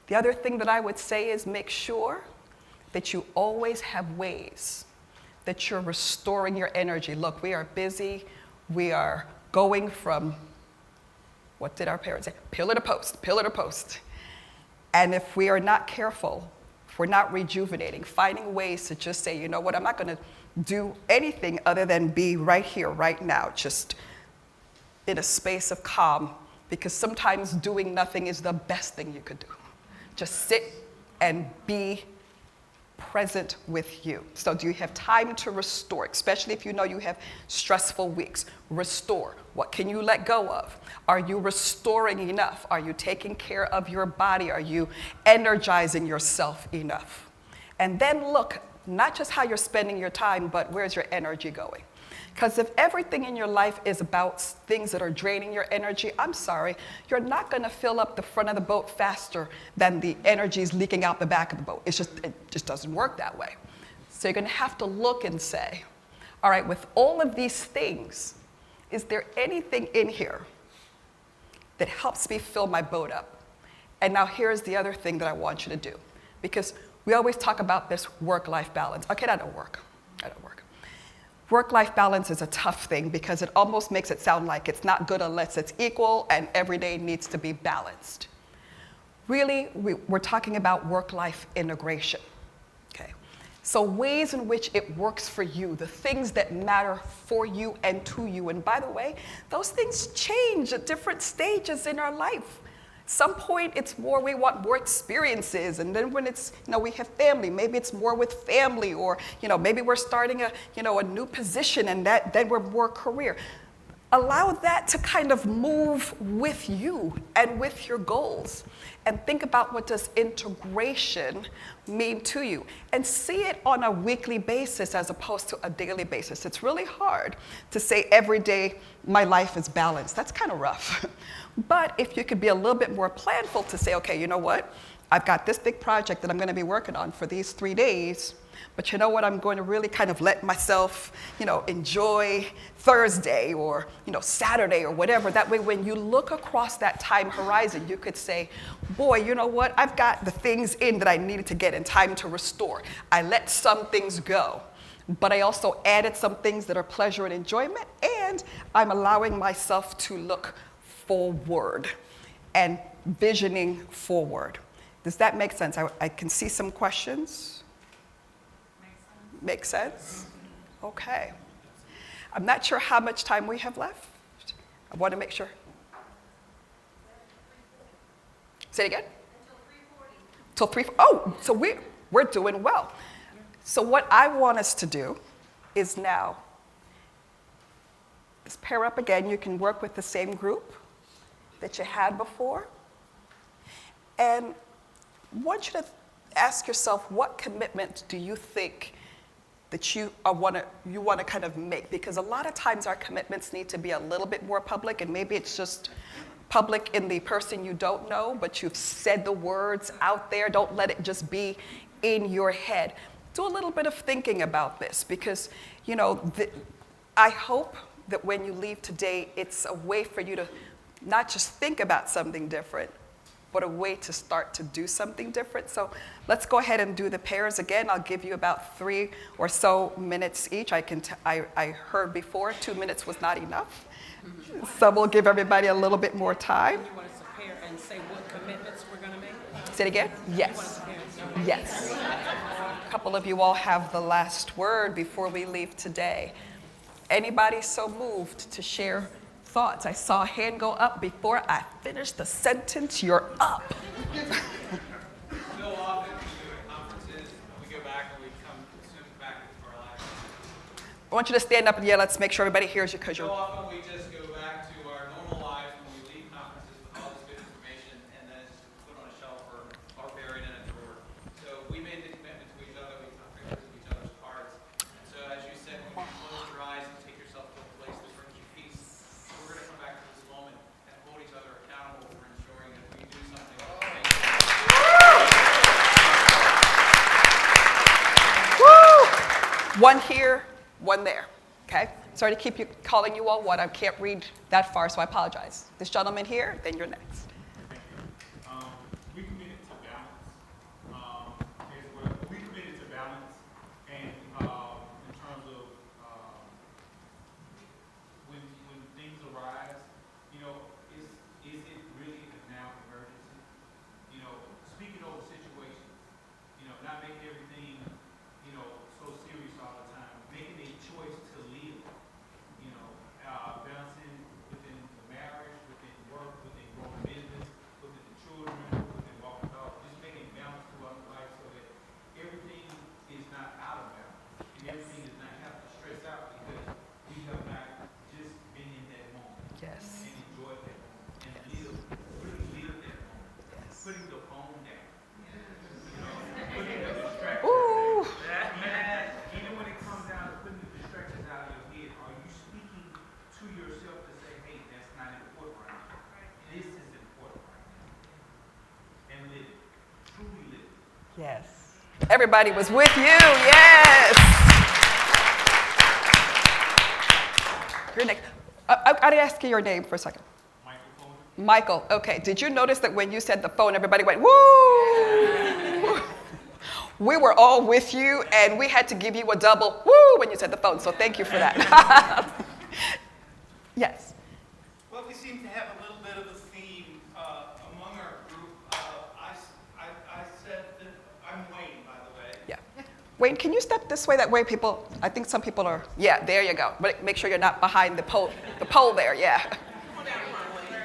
The other thing that I would say is make sure that you always have ways that you're restoring your energy. Look, we are busy. We are going from, what did our parents say? Pillar to post, pillar to post. And if we are not careful, if we're not rejuvenating, finding ways to just say, you know what, I'm not going to do anything other than be right here, right now, just in a space of calm, because sometimes doing nothing is the best thing you could do. Just sit and be present with you. So do you have time to restore, especially if you know you have stressful weeks? Restore. What can you let go of? Are you restoring enough? Are you taking care of your body? Are you energizing yourself enough? And then look, not just how you're spending your time, but where's your energy going? Because if everything in your life is about things that are draining your energy, I'm sorry, you're not going to fill up the front of the boat faster than the energy is leaking out the back of the boat. It just doesn't work that way. So you're going to have to look and say, all right, with all of these things, is there anything in here that helps me fill my boat up? And now here's the other thing that I want you to do. Because we always talk about this work-life balance. Okay, I don't work. Work-life balance is a tough thing because it almost makes it sound like it's not good unless it's equal and every day needs to be balanced. Really, we're talking about work-life integration, okay? So ways in which it works for you, the things that matter for you and to you. And by the way, those things change at different stages in our life. Some point it's more, we want more experiences, and then when it's, we have family, maybe it's more with family, or, maybe we're starting a new position and then we're more career. Allow that to kind of move with you and with your goals. And think about what does integration mean to you. And see it on a weekly basis as opposed to a daily basis. It's really hard to say every day my life is balanced. That's kind of rough. But if you could be a little bit more planful to say, okay, you know what? I've got this big project that I'm going to be working on for these 3 days. But you know what? I'm going to really kind of let myself, enjoy Thursday or, Saturday or whatever. That way, when you look across that time horizon, you could say, boy, you know what? I've got the things in that I needed to get in time to restore. I let some things go. But I also added some things that are pleasure and enjoyment, and I'm allowing myself to look forward and visioning forward. Does that make sense? I can see some questions. Make sense? Okay. I'm not sure how much time we have left. I want to make sure. Say it again? Till 3:40. Oh, so we're doing well. So what I want us to do is now, let's pair up again. You can work with the same group that you had before. And I want you to ask yourself, what commitment do you think that you want to kind of make? Because a lot of times our commitments need to be a little bit more public, and maybe it's just public in the person you don't know, but you've said the words out there. Don't let it just be in your head. Do a little bit of thinking about this, because, you know, I hope that when you leave today, it's a way for you to not just think about something different, but a way to start to do something different. So let's go ahead and do the pairs again. I'll give you about 3 or so minutes each. I heard before 2 minutes was not enough. So we'll give everybody a little bit more time. You want us to pair and say what commitments we're going to make? Say it again? Yes. Yes. A couple of you all have the last word before we leave today. Anybody so moved to share thoughts? I saw a hand go up before I finished the sentence. You're up. So often we do at conferences, we go back and we come soon back into our lives. I want you to stand up and let's make sure everybody hears you, because So you're... often we just go back to our normal lives when we leave conferences with all this good information, and then it's just put on a shelf or buried in a drawer. So we made the commitment to each other, we took pictures of each other's cards. And so as you said, when you close your eyes and take yourself to a place that brings you peace, we're going to come back to this moment and hold each other accountable for ensuring that we do something that makes Woo! One here, one there. Okay? Sorry to keep calling you all one. I can't read that far, so I apologize. This gentleman here, then you're next. We committed to balance. We committed to balance, and in terms of when things arise, you know, is it really a now emergency? You know, speaking over situations. You know, not making everything, you know, so serious all the time. Making a choice to live. You know, balancing within the marriage, within work, within growing business, within the children, within walking dogs. Just making balance throughout life so that everything is not out of balance. And everything does not have to stress out because we have not just been in that moment. Yes. And enjoyed that moment. And really live that moment. Yes. Putting the phone down. You know, putting the distractions Ooh. down. Even when it comes down to putting the distractions out of your head, are you speaking to yourself to say, hey, that's not important right now. This is important right now. And live it. Truly live it. Yes. Everybody was with you. Yes. You're next. I got to ask you your name for a second. Microphone. Michael. Okay. Did you notice that when you said the phone, everybody went, woo? We were all with you, and we had to give you a double woo when you said the phone. So thank you for that. Yes. Well, we seem to have a little bit of a theme among our group. I said that I'm Wayne, by the way. Yeah. Wayne, can you step this way? That way people, I think some people are, yeah, there you go. But make sure you're not behind the pole there, yeah.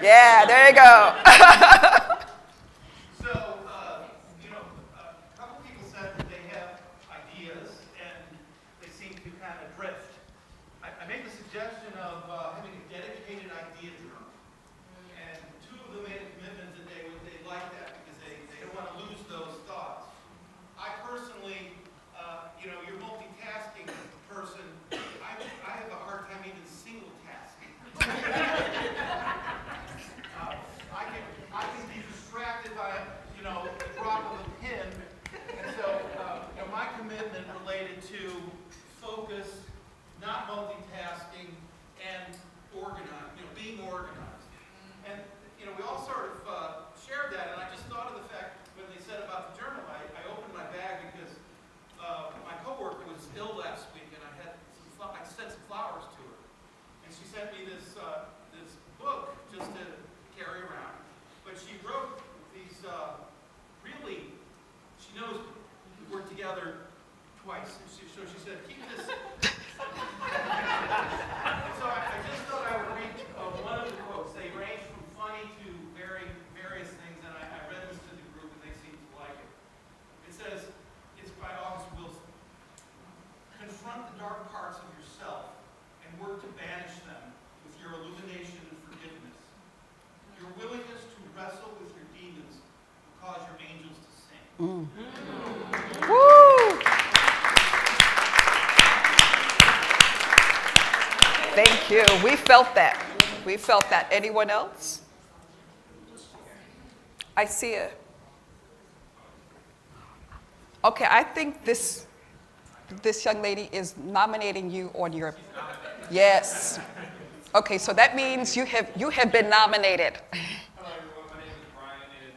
Yeah, there you go. So, you know, a couple people said that they have ideas and they seem to kind of drift. I made the suggestion of having a dedicated idea journal. And 2 of them made a commitment that they'd like that because they don't want to lose those thoughts. I personally, you know, you're multitasking person. I have a hard time even single tasking. I can be distracted by, you know, the drop of a pin. And so, you know, my commitment related to focus, not multitasking, and organize, you know, being organized. you. We felt that. We felt that. Anyone else? I see it. Okay, I think this young lady is nominating you on your. Yes. Okay, so that means you have been nominated. Hello, everyone. My name is Brian, and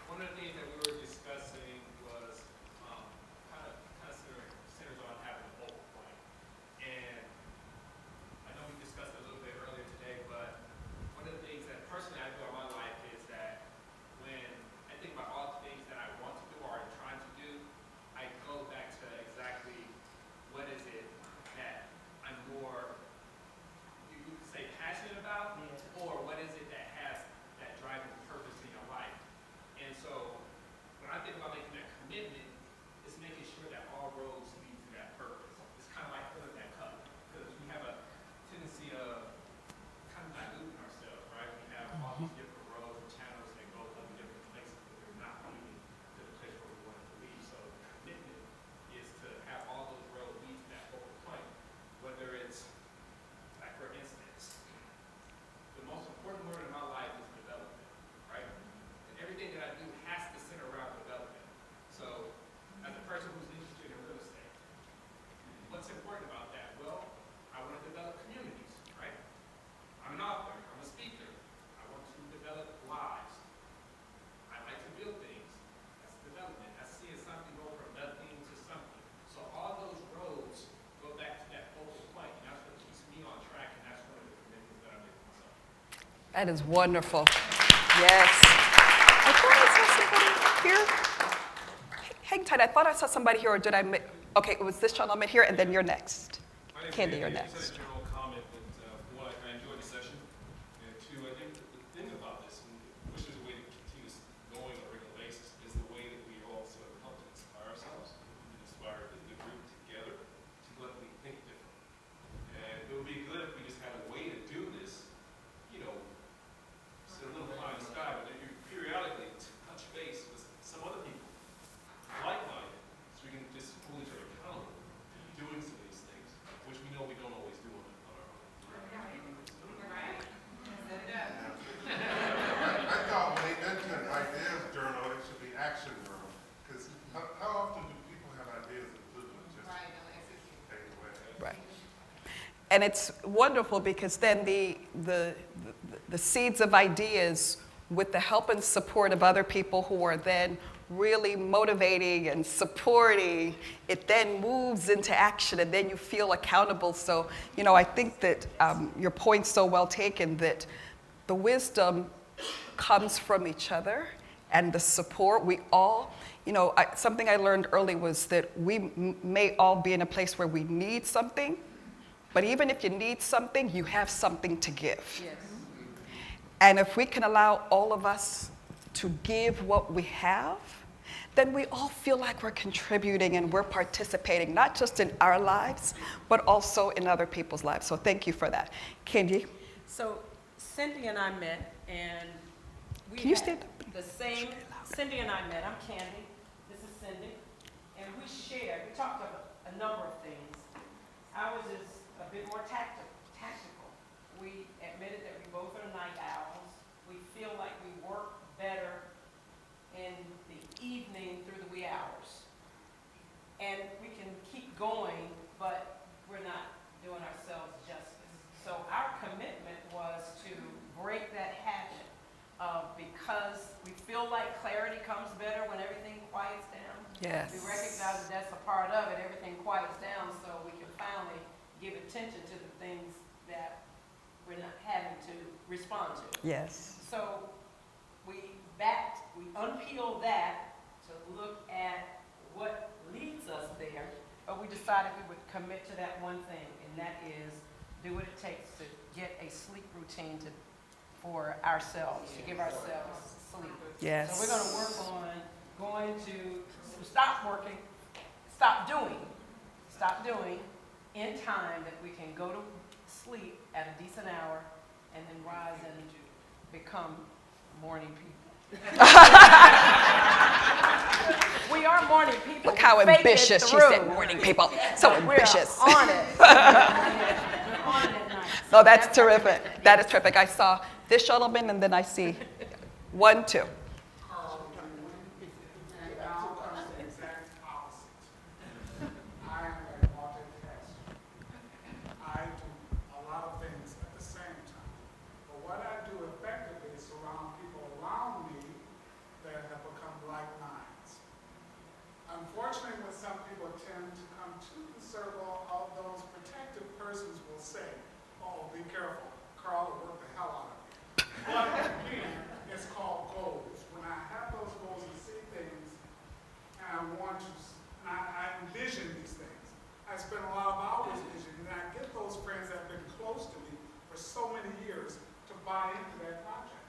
one of the things that we were discussing was kind of centers on having a focal point. And I know we discussed it a little bit earlier today, but one of the things that personally I do in my life is that when I think about all the things that I want to do or I'm trying to do, I go back to exactly what is it that I'm more, you could say, passionate about, or what is it that has that driving purpose in your life. And so when I think about making that commitment, it's making sure that all roads lead to that purpose. It's kind of like filling that cup, because we have a tendency of kind of diluting ourselves, right? We have all these different roads and channels that go to different places, but they're not leading to the place where we want it to lead. So the commitment is to have all those roads lead to that focal point, whether it's, like for instance, the most important word in my life is development, right? And everything that I do has to center around development. So as a person who's interested in real estate, what's important about that? Well, I want to develop communities, right? I'm an author, I'm a speaker. I want to develop lives. I like to build things. That's development. That's seeing something go from nothing to something. So all those roads go back to that focal point, and that's what keeps me on track, and that's one of the commitments that I make to myself. That is wonderful. Yes. I thought I saw somebody here. Hang tight. I thought I saw somebody here, or did I? Okay, it was this gentleman here, and then you're next. My name's Candy, you're Andy. next. Just had a general comment that, one, I enjoyed the session, and two, I think the thing about this, and which is a way to continue going on a regular basis, is the way that we also help to inspire ourselves, and inspire the group together to collectively think different. And it would be good if we just had a way to do this, you know, it's a little pie in the sky, but if you periodically touch base with some other people, like-minded, so we can just hold each other accountable to doing some of these things, which we know we don't always do on our own. I thought when they mentioned ideas journal, it should be action journal. Because how often do people have ideas that do just take away? Right. And it's wonderful because then the seeds of ideas, with the help and support of other people who are then really motivating and supporting, it then moves into action, and then you feel accountable. So, you know, I think that your point's so well taken, that the wisdom comes from each other, and the support. We all, you know, something I learned early was that we may all be in a place where we need something, but even if you need something, you have something to give. Yes. And if we can allow all of us to give what we have, then we all feel like we're contributing and we're participating, not just in our lives, but also in other people's lives. So thank you for that. Kendi? So Cindy and I met, and we Can you had stand up? the same, Cindy and I met, I'm Candy, this is Cindy, and we talked about a number of things. Ours is a bit more tactical. We admitted that we both are night owls. We feel like we work better in the evening through the wee hours. And we can keep going, but we're not doing ourselves justice. So our commitment was to break that habit of, because we feel like clarity comes better when everything quiets down. Yes. We recognize that that's a part of it. Everything quiets down, so we can finally give attention to the things that we're not having to respond to. Yes. So we unpeeled that to look at what leads us there, but we decided we would commit to that one thing, and that is do what it takes to get a sleep routine for ourselves, to give ourselves sleep. Yes. So we're going to work on going to stop doing in time that we can go to sleep at a decent hour and then rise and become morning people. We are morning people. Look how We fake it ambitious she through. said, morning people. So We're ambitious. on it. We're on it at night. No, that's terrific. That is terrific. I saw this gentleman, and then I see 1, 2. Carl, and now comes the exact opposite. I am a multitasker. I do a lot of things at the same time. But what I do effectively is surround people around me that have become like minds. Unfortunately, when some people tend to come to the circle of those protective persons will say, oh, be careful, Carl will work the hell out of you. But again, it's called goals. When I have those goals and see things, and I want to, and I envision these things. I spend a lot of hours envisioning, and I get those friends that have been close to me for so many years to buy into that project.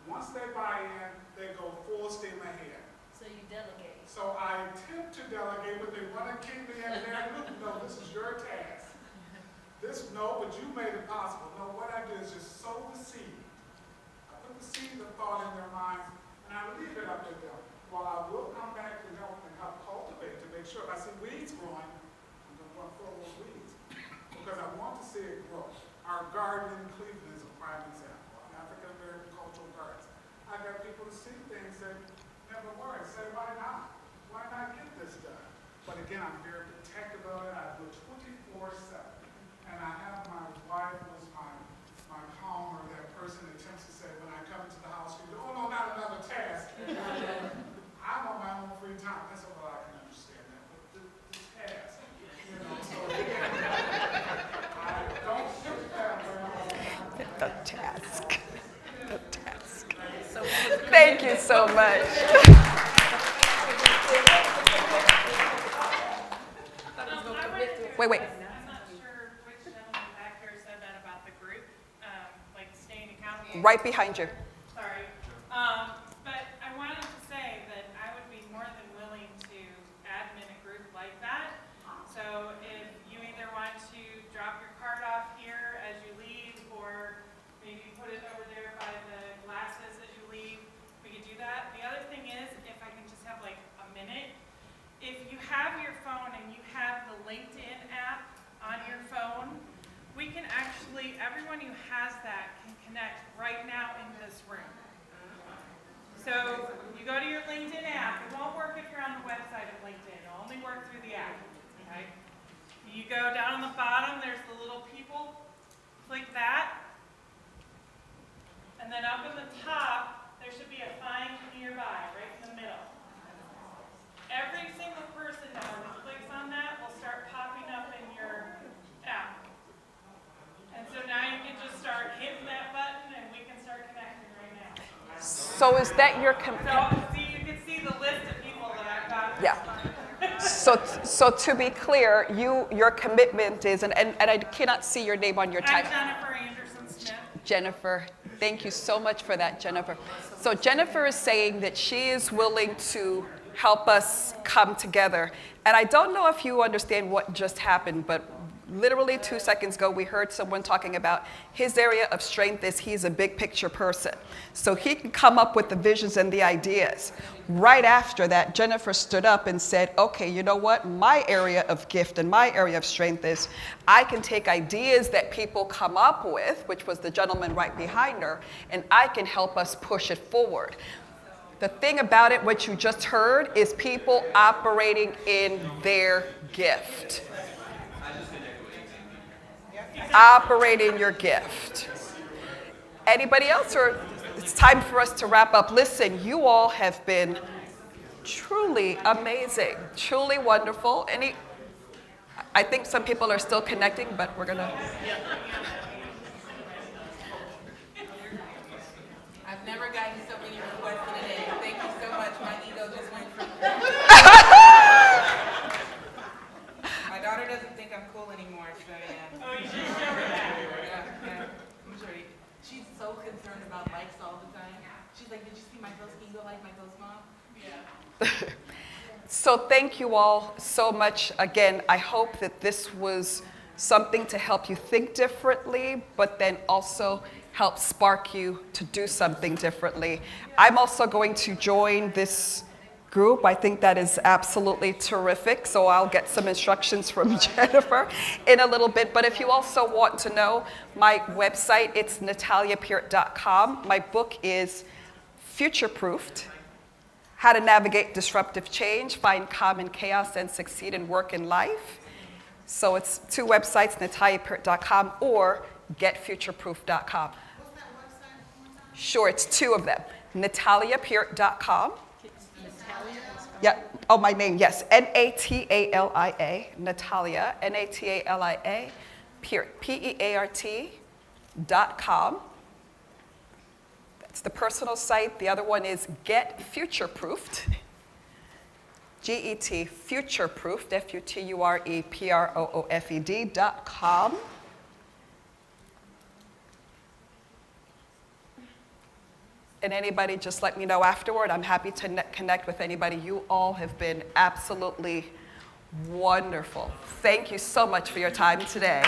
Once they buy in, they go full steam ahead. So you delegate. So I attempt to delegate, but they want to keep me in there. No, this is your task. This, no, but you made it possible. No, what I do is just sow the seed. I put the seed of thought in their minds, and I leave it up to them. While I will come back to help cultivate, to make sure if I see weeds growing, I'm going to want to pull those weeds. Because I want to see it grow. Our garden in Cleveland is a prime example. African-American cultural gardens. I got people to see things that never were and say, why not? Why not get this done? But again, I'm very protective of it. I do it 24/7. And I have my wife who's my calmer, that person that attempts to say, when I come into the house, you go, oh no, not another task. I want my own free time. That's all I can understand that. But this task, so again, I don't sit that way. The task. The task. Thank you so much. Wait. I'm not sure which gentleman back here said that about the group, like staying accountable. Right behind you. Sorry. But I wanted to say that I would be more than willing to admin a group like that. So if you either want to drop your card off here as you leave, or maybe put it over there by the glasses as you leave, we could do that. The other thing is, if I can just have like a minute, if you have your phone and you have the LinkedIn app on your phone, we can actually, everyone who has that can connect right now in this room. So you go to your LinkedIn app. It won't work if you're on the website of LinkedIn. It'll only work through the app. Okay? You go down on the bottom, there's the little people. Click that. And then up in the top, there should be a find nearby, right in the middle. Every single person now that clicks on that will start popping up in your app. And so now you can just start hitting that button and we can start connecting right now. So is that your So see, you can see the list of people that I've got. Yeah. So to be clear, your commitment is, and I cannot see your name on your I'm title. Jennifer Anderson-Smith. Jennifer, thank you so much for that, Jennifer. So Jennifer is saying that she is willing to help us come together. And I don't know if you understand what just happened, but literally 2 seconds ago, we heard someone talking about his area of strength is he's a big picture person. So he can come up with the visions and the ideas. Right after that, Jennifer stood up and said, okay, you know what? My area of gift and my area of strength is I can take ideas that people come up with, which was the gentleman right behind her, and I can help us push it forward. The thing about it, what you just heard, is people operating in their gift. Operate in your gift. Anybody else, or it's time for us to wrap up? Listen, you all have been truly amazing, truly wonderful. I think some people are still connecting, but we're gonna. I've never gotten so many requests in a day. Thank you so much. My ego just went from. My daughter doesn't think I'm cool anymore, so yeah. Oh, you should show her that. Yeah. I'm sure she's so concerned about likes all the time. She's like, did you see my post? Can you go like my post, Mom? Yeah. So thank you all so much. Again, I hope that this was something to help you think differently, but then also help spark you to do something differently. I'm also going to join this group. I think that is absolutely terrific. So I'll get some instructions from Jennifer in a little bit. But if you also want to know my website, it's nataliapeart.com. My book is Future Proofed: How to Navigate Disruptive Change, Find Calm in Chaos, and Succeed in Work and Life. So it's two websites, nataliapeart.com or getfutureproof.com. What's that website? Sure, it's two of them. nataliapeart.com. Yeah. Oh, my name, yes. Natalia, Natalia, Natalia, Peart, Peart.com. That's the personal site. The other one is Get Future Proofed. GET, futureproofed, FUTUREPROOFED.com. And anybody, just let me know afterward. I'm happy to connect with anybody. You all have been absolutely wonderful. Thank you so much for your time today.